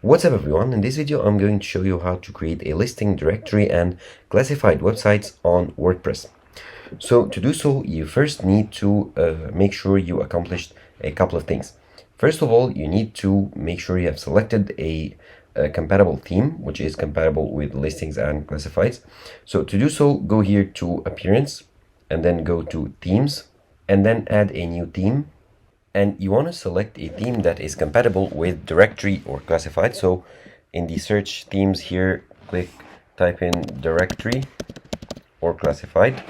What's up everyone, in this video I'm going to show you how to create a listing directory and classified websites on WordPress. So to do so, you first need to make sure you accomplished a couple of things. First of all, you need to make sure you have selected a compatible theme, which is compatible with listings and classifieds. So to do so, go here to Appearance and then go to Themes and then add a new theme. And you want to select a theme that is compatible with directory or classified. So in the search themes here, type in directory or classified.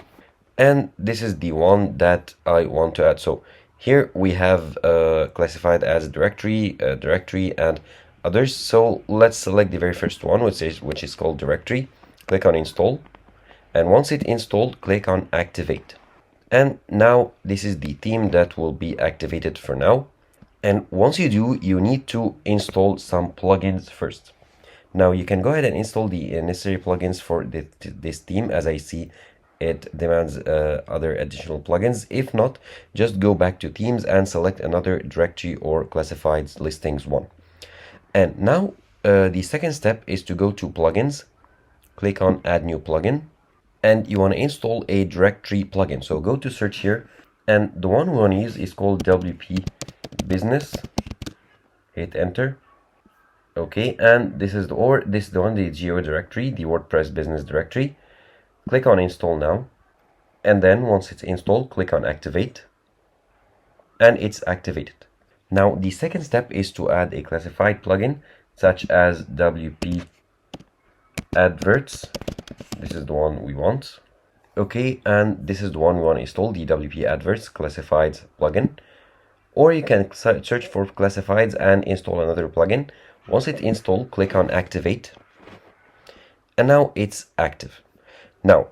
And this is the one that I want to add. So here we have classified as directory, and others. So let's select the very first one, which is called directory. Click on install. And once it's installed, click on activate. And now this is the theme that will be activated for now. And once you do, you need to install some plugins first. Now you can go ahead and install the necessary plugins for this theme. As I see, it demands other additional plugins. If not, just go back to themes and select another directory or classifieds listings one. And now the second step is to go to plugins, click on add new plugin. And you want to install a directory plugin. So go to search here, and the one we want to use is called WP Business. Hit enter. Okay, and this is the one, the geo directory, the WordPress business directory. Click on install now, and then once it's installed, click on activate, and it's activated. Now the second step is to add a classified plugin such as WP Adverts. This is the one we want. Okay, and this is the one we want to install, the WP Adverts Classifieds plugin. Or you can search for classifieds and install another plugin. Once it's installed, click on activate. And now it's active. Now,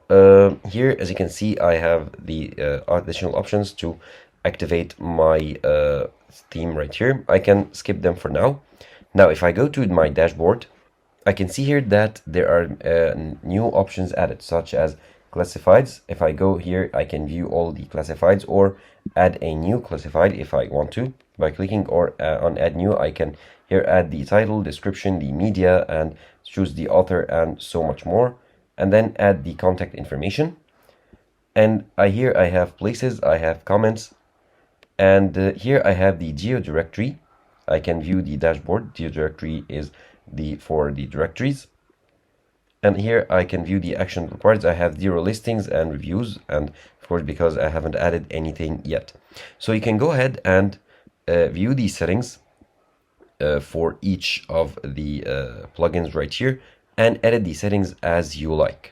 here, as you can see, I have the additional options to activate my theme right here. I can skip them for now. Now, if I go to my dashboard, I can see here that there are new options added, such as classifieds. If I go here, I can view all the classifieds or add a new classified if I want to. By clicking on add new, I can here add the title, description, the media, and choose the author and so much more. And then add the contact information. And here I have places, I have comments, and here I have the geo directory. I can view the dashboard. Geo directory is for the directories, and here I can view the action required. I have 0 listings and reviews, and of course because I haven't added anything yet. So you can go ahead and view these settings for each of the plugins right here and edit the settings as you like.